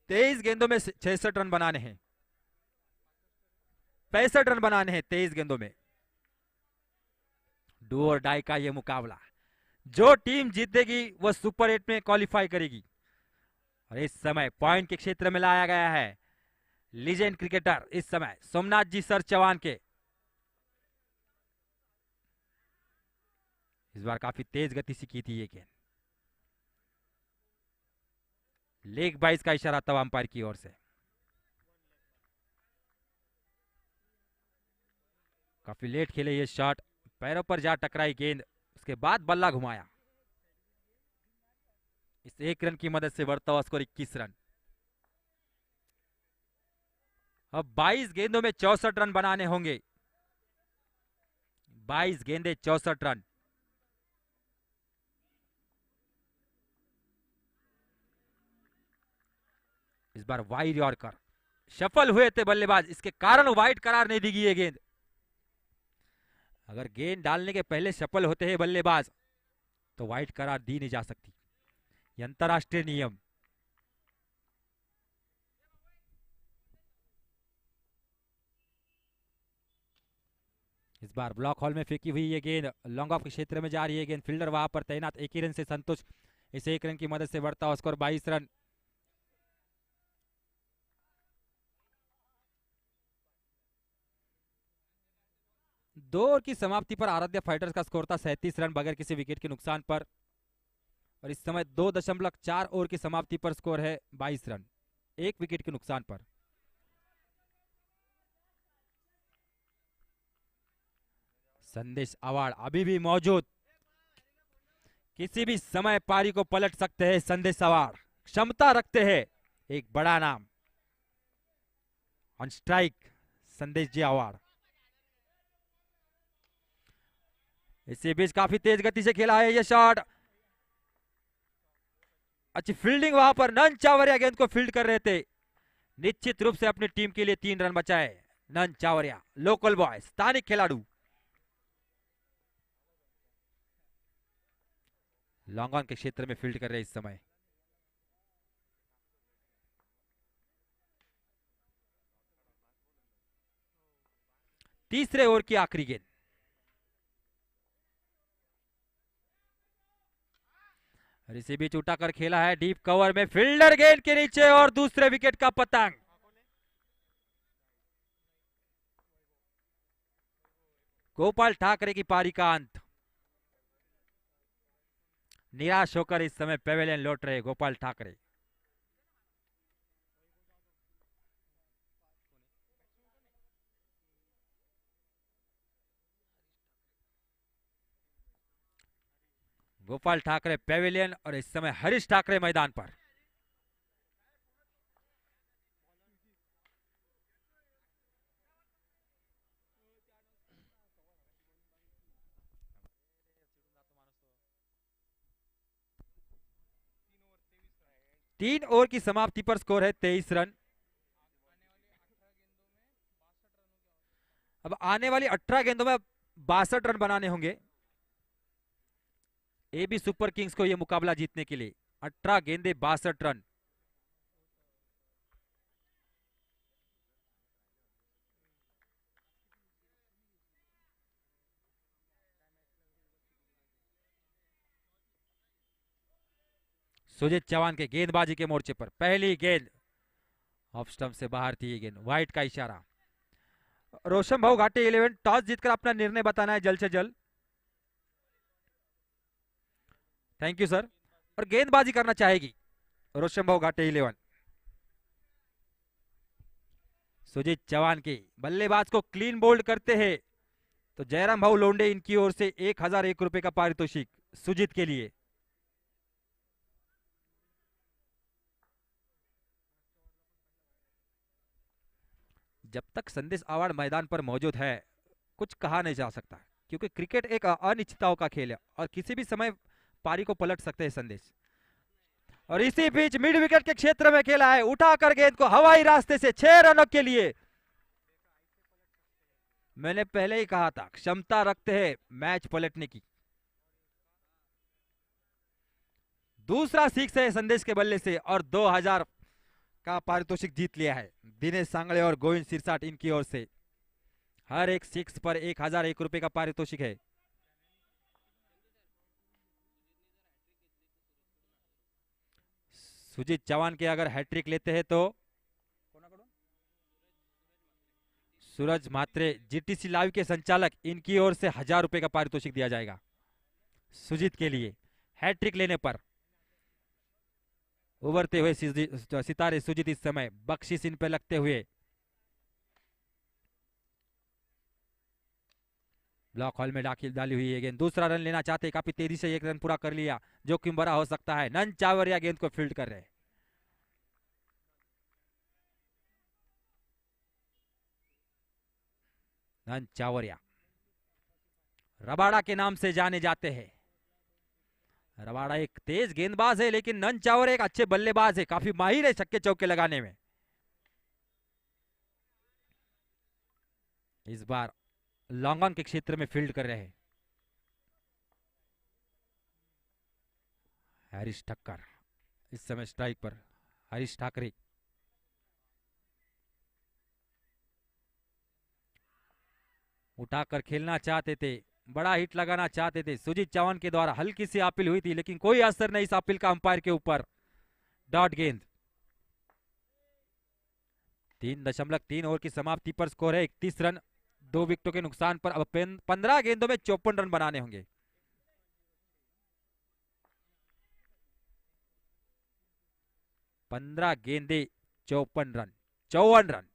23 गेंदों में 66 रन बनाने हैं, 65 रन बनाने हैं 23 गेंदों में। डू और डाई का यह मुकाबला, जो टीम जीतेगी वह सुपर 8 में क्वालिफाई करेगी। और इस समय पॉइंट के क्षेत्र में लाया गया है लीजेंड क्रिकेटर इस समय सोमनाथ जी सर चौहान के। इस बार काफी तेज गति से की थी ये गेंद, लेग बाइस का इशारा तब अंपायर की ओर से। काफी लेट खेले ये शॉट, पैरों पर जा टकराई गेंद, उसके बाद बल्ला घुमाया। इस 1 रन की मदद से बढ़ता हुआ स्कोर 21 रन। अब 22 गेंदों में 64 रन बनाने होंगे, 22 गेंदे 64 रन। इस बार वाइड यॉर्कर, सफल हुए थे बल्लेबाज, इसके कारण वाइड करार नहीं दी गई ये गेंद। अगर गेंद डालने के पहले सफल होते हैं बल्लेबाज तो वाइड करार दी नहीं जा सकती, ये अंतरराष्ट्रीय नियम। इस बार ब्लॉक हॉल में फेंकी हुई ये गेंद लॉन्ग ऑफ के क्षेत्र में जा रही है गेंद, फील्डर वहां पर तैनात, 1 ही रन से संतुष्ट। इस 1 रन की मदद से बढ़ता हुआ स्कोर 22 रन। दो ओवर की समाप्ति पर आराध्य फाइटर्स का स्कोर था 37 रन बगैर किसी विकेट के नुकसान पर। और इस समय 2.4 ओवर की समाप्ति पर स्कोर है 22 रन, 1 विकेट के नुकसान पर। संदेश अवार्ड अभी भी मौजूद, किसी भी समय पारी को पलट सकते हैं। संदेश अवार्ड क्षमता रखते हैं, एक बड़ा नाम, ऑन स्ट्राइक संदेश जी अवार्ड। इसी बीच काफी तेज गति से खेला है यह शॉट, अच्छी फील्डिंग वहां पर, नन चावरिया गेंद को फील्ड कर रहे थे। निश्चित रूप से अपनी टीम के लिए 3 रन बचाए नन चावरिया, लोकल बॉय, स्थानिक खिलाड़ी। लॉन्ग ऑन के क्षेत्र में फील्ड कर रहे इस समय। तीसरे ओवर की आखिरी गेंद, और इसी बीच उठाकर खेला है डीप कवर में, फील्डर गेंद के नीचे और दूसरे विकेट का पतंग। गोपाल ठाकरे की पारी का अंत। निराश होकर इस समय पेवेलियन लौट रहे गोपाल ठाकरे। गोपाल ठाकरे पेवेलियन और इस समय हरीश ठाकरे मैदान पर। 3 ओवर की समाप्ति पर स्कोर है 23 रन। अब आने वाली 18 गेंदों में 62 रन बनाने होंगे एबी सुपर किंग्स को यह मुकाबला जीतने के लिए। 18 गेंदे 62 रन। सुजीत चौहान के गेंदबाजी के मोर्चे पर पहली गेंद ऑफ स्टंप से बाहर थी। ये गेंद वाइट का इशारा। रोशन भाऊ घाटे 11 टॉस जीतकर अपना निर्णय बताना है जल्द से जल्द। Thank you sir. और गेंदबाजी करना चाहेगी रोशन भाऊ घाटे 11। सुजीत चौहान के बल्लेबाज को क्लीन बोल्ड करते हैं तो जयराम भाऊ लोंडे इनकी ओर से 1001 रुपए का पारितोषिक सुजीत के लिए। जब तक संदेश अवार्ड मैदान पर मौजूद है कुछ कहा नहीं जा सकता, क्योंकि क्रिकेट एक अनिश्चितताओं का खेल है और किसी भी समय पारी को पलट सकते हैं संदेश। और इसी बीच मिड विकेट के क्षेत्र में खेला है, उठाकर गेंद को हवाई रास्ते से 6 रनों के लिए। मैंने पहले ही कहा था क्षमता रखते हैं मैच पलटने की। दूसरा सिक्स है संदेश के बल्ले से और 2000 का पारितोषिक जीत लिया है दिनेश सांगड़े और गोविंद सिरसाट इनकी ओर से। हर एक सिक्स पर 1001 रुपए का पारितोषिक है। सुजीत चौहान के अगर हैट्रिक लेते हैं तो सूरज म्हात्रे जीटीसी लाइव के संचालक इनकी ओर से 1000 रुपए का पारितोषिक दिया जाएगा सुजीत के लिए हैट्रिक लेने पर। उभरते हुए सितारे सुजीत इस समय बख्शिश इन पे लगते हुए ब्लॉक हॉल में डाली हुई है गेंद। दूसरा रन लेना चाहते, काफी तेजी से एक रन पूरा कर लिया, जोखिम भरा हो सकता है। नन चावरिया गेंद को फील्ड कर रहे। नन चावरिया रबाड़ा के नाम से जाने जाते हैं। रबाड़ा एक तेज गेंदबाज है, लेकिन नन चावरिया एक अच्छे बल्लेबाज है, काफी माहिर है छक्के चौके लगाने में। इस बार लॉन्ग ऑन के क्षेत्र में फील्ड कर रहे हैं। हरीश ठक्कर इस समय स्ट्राइक पर। हरीश ठाकरे उठाकर खेलना चाहते थे, बड़ा हिट लगाना चाहते थे। सुजीत चौहान के द्वारा हल्की सी अपील हुई थी, लेकिन कोई असर नहीं इस अपील का अंपायर के ऊपर। डॉट गेंद। 3.3 ओवर की समाप्ति पर स्कोर है 31 रन, 2 विकेटों के नुकसान पर। अब 15 गेंदों में 54 रन बनाने होंगे। पंद्रह गेंदे 54 रन।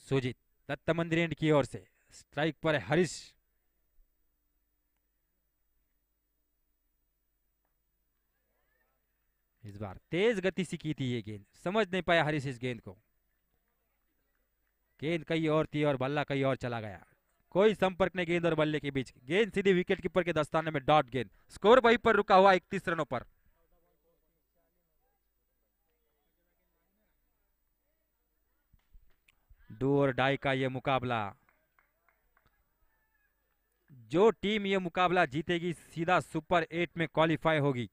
सुजीत दत्त मंदिर एंड की ओर से स्ट्राइक पर है हरीश। इस बार तेज गति से की थी ये गेंद, समझ नहीं पाया हरीश इस गेंद को। गेंद कहीं और थी और बल्ला कहीं और चला गया। कोई संपर्क नहीं गेंद और बल्ले के बीच। गेंद सीधी विकेट कीपर के दस्ताने में। डॉट गेंद। स्कोर वहीं पर रुका हुआ 31 रनों पर। डू और डाई का यह मुकाबला। जो टीम यह मुकाबला जीतेगी सीधा सुपर 8 में क्वालिफाई होगी।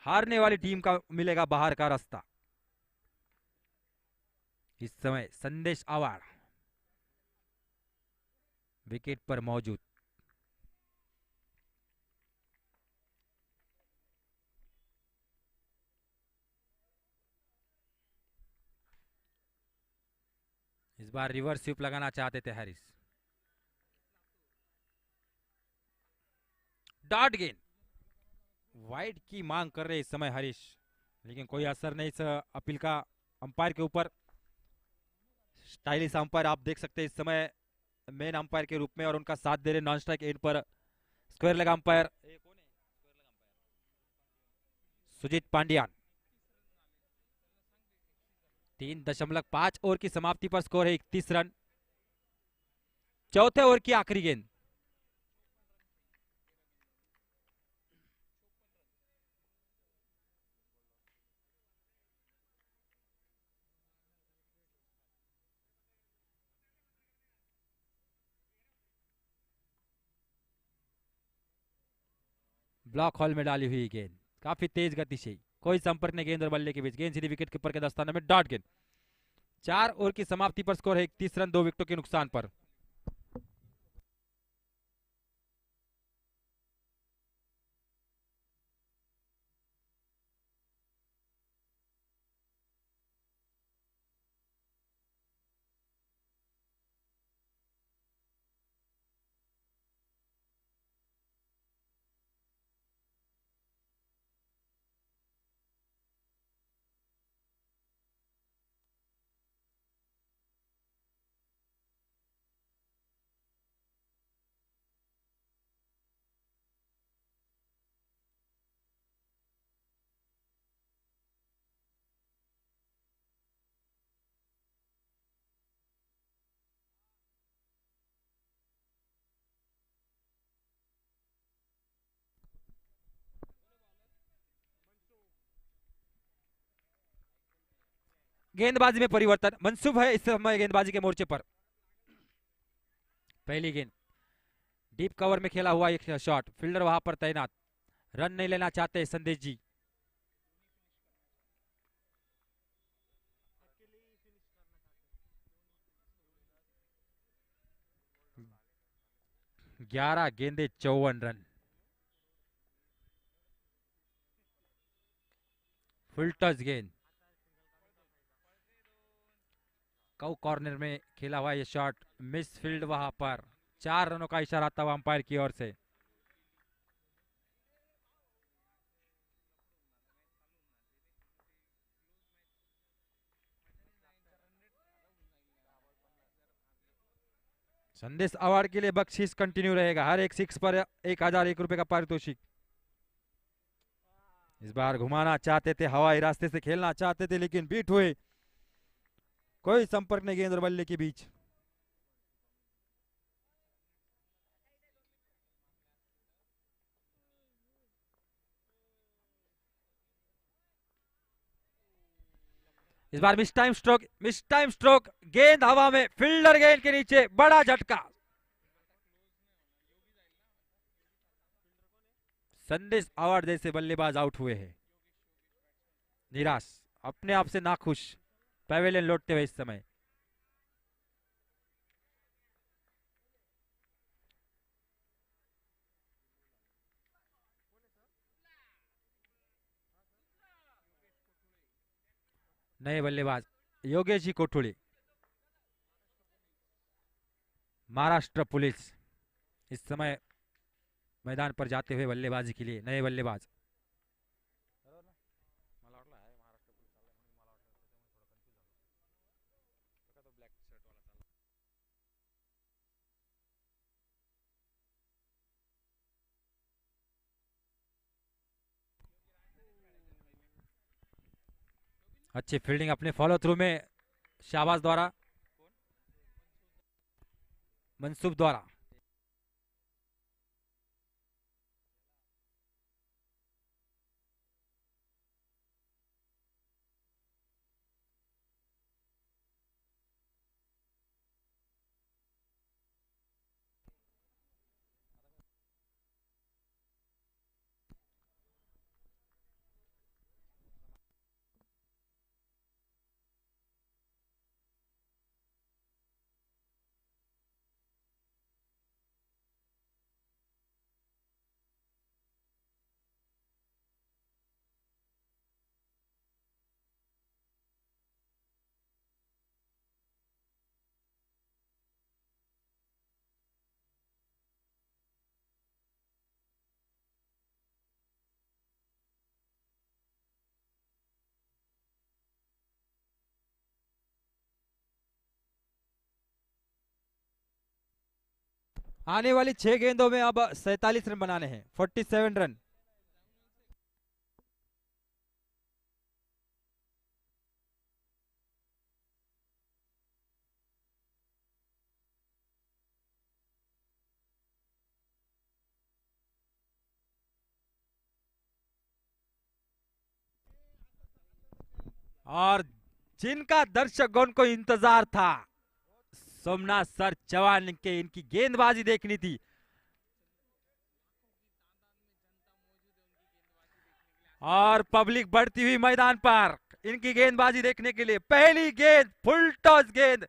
हारने वाली टीम का मिलेगा बाहर का रास्ता। इस समय संदेश अवार्ड विकेट पर मौजूद। इस बार रिवर्स स्वीप लगाना चाहते थे हरीश। डॉट गेंद। वाइड की मांग कर रहे इस समय हरीश, लेकिन कोई असर नहीं इस अपील का अंपायर के ऊपर। स्टाइलिश अंपायर आप देख सकते हैं इस समय मेन अंपायर के रूप में, और उनका साथ दे रहे नॉन स्ट्राइक एंड पर square leg umpire Sujit Pandian. 3.5 over की समाप्ति पर स्कोर है 31 रन। चौथे ओवर की आखिरी गेंद। ब्लॉक हॉल में डाली हुई गेंद काफी तेज गति से, कोई संपर्क नहीं गेंद और बल्ले के बीच, गेंद सीधी विकेट कीपर के दस्ताने में, डॉट गेंद। 4 ओवर की समाप्ति पर स्कोर है 31 रन 2 विकेटों के नुकसान पर। गेंदबाजी में परिवर्तन, मंसूब है इस समय गेंदबाजी के मोर्चे पर। पहली गेंद डीप कवर में खेला हुआ एक शॉट, फील्डर वहां पर तैनात, रन नहीं लेना चाहते संदेश जी। ग्यारह गेंदे 54 रन। फुल टच गेंद, कौ कॉर्नर में खेला हुआ ये शॉट, मिस फील्ड वहां पर। 4 रनों का इशारा था अंपायर की ओर से। संदेश अवार्ड के लिए बख्शीश कंटिन्यू रहेगा, हर एक 6 पर 1001 रुपए का पारितोषिक। इस बार घुमाना चाहते थे, हवाई रास्ते से खेलना चाहते थे, लेकिन बीट हुए, कोई संपर्क नहीं गेंद और बल्ले के बीच। इस बार mistime stroke, mistime stroke, गेंद हवा में, फील्डर गेंद के नीचे, बड़ा झटका। संदेश अवार्ड जैसे बल्लेबाज आउट हुए हैं, निराश, अपने आप से नाखुश, पैवेलियन लौटते हुए इस समय। नए बल्लेबाज योगेश जी कोठुड़े, महाराष्ट्र पुलिस, इस समय मैदान पर जाते हुए बल्लेबाजी के लिए नए बल्लेबाज। अच्छी फील्डिंग अपने फॉलो थ्रू में, शाबाश द्वारा, मंसूब द्वारा। आने वाली 6 गेंदों में अब 47 रन बनाने हैं, 47 रन। और जिनका दर्शकों को इंतजार था, सोमनाथ सर चौहान के, इनकी गेंदबाजी देखनी थी। और पब्लिक बढ़ती हुई मैदान पर इनकी गेंदबाजी देखने के लिए। पहली गेंद फुल टॉस गेंद,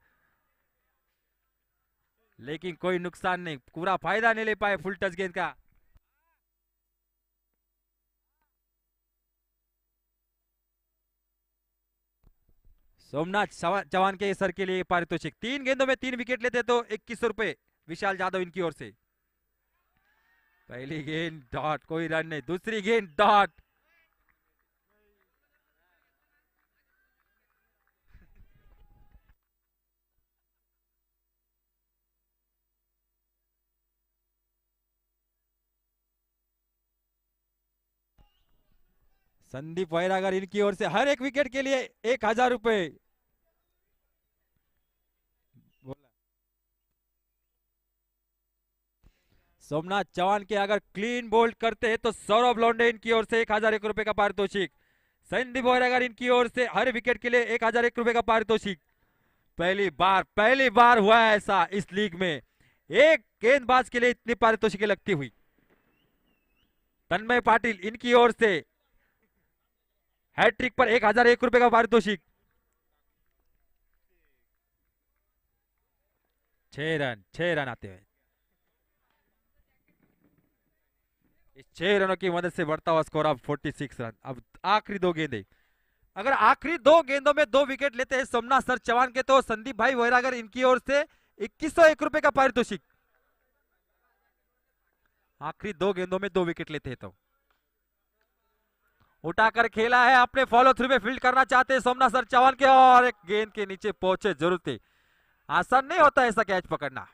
लेकिन कोई नुकसान नहीं, पूरा फायदा नहीं ले पाए फुल टच गेंद का। सोमनाथ चौहान के सर के लिए पारितोषिक। 3 गेंदों में 3 विकेट लेते तो 2100 रुपए विशाल यादव इनकी ओर से। पहली गेंद डॉट, कोई रन नहीं। दूसरी गेंद डॉट, संदीप वैरागर इनकी ओर से हर एक विकेट के लिए 1000 रुपए। सोमनाथ चौहान के अगर क्लीन बोल्ड करते हैं तो सौरभ लोंडे इनकी ओर से 1001 रुपए का पारितोषिक। संदीप वैरागर इनकी ओर से हर विकेट के लिए 1001 रुपए का पारितोषिक। पहली बार हुआ है ऐसा इस लीग में, एक गेंदबाज के लिए इतनी पारितोषिकें लगती हुई। तन्मय पाटिल इनकी ओर से हैट्रिक पर 1001 रुपए का पारितोषिक। 6 रन आते हुए। इस 6 रनों की मदद से बढ़ता हुआ स्कोर अब 46 रन। अब आखिरी 2 गेंदें, अगर आखिरी 2 गेंदों में 2 विकेट लेते हैं सोमनाथ सर चौहान के तो संदीप भाई वैरागर इनकी ओर से 2101 रुपए का पारितोषिक। आखिरी 2 गेंदों में 2 विकेट लेते हैं तो उठाकर खेला है, अपने फॉलो थ्रू में फील्ड करना चाहते हैं सोमनाथ सर चौहान के, और एक गेंद के नीचे पहुंचे जरूर थे। आसान नहीं होता ऐसा कैच पकड़ना।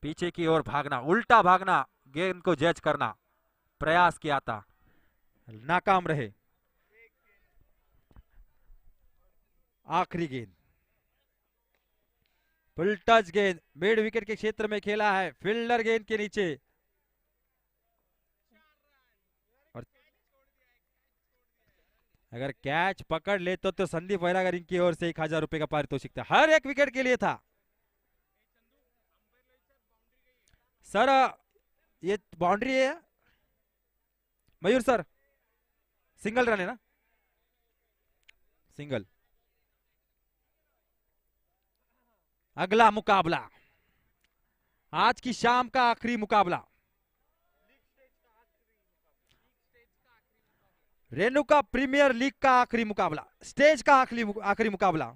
पीछे की ओर भागना, उल्टा भागना, गेंद को जज करना प्रयास किया था, नाकाम रहे। आखिरी गेंद फुल टच गेंद, मिड विकेट के क्षेत्र में खेला है, फील्डर गेंद के नीचे। और अगर कैच पकड़ ले तो संदीप वैरागर इनकी ओर से 1000 रुपए का पारितोषिक था, हर एक विकेट के लिए था। सर ये बाउंड्री है मयूर सर, सिंगल रन है ना, सिंगल। अगला मुकाबला, आज की शाम का आखिरी मुकाबला, रेणुका प्रीमियर लीग का आखिरी मुकाबला, स्टेज का आखिरी मुकाबला।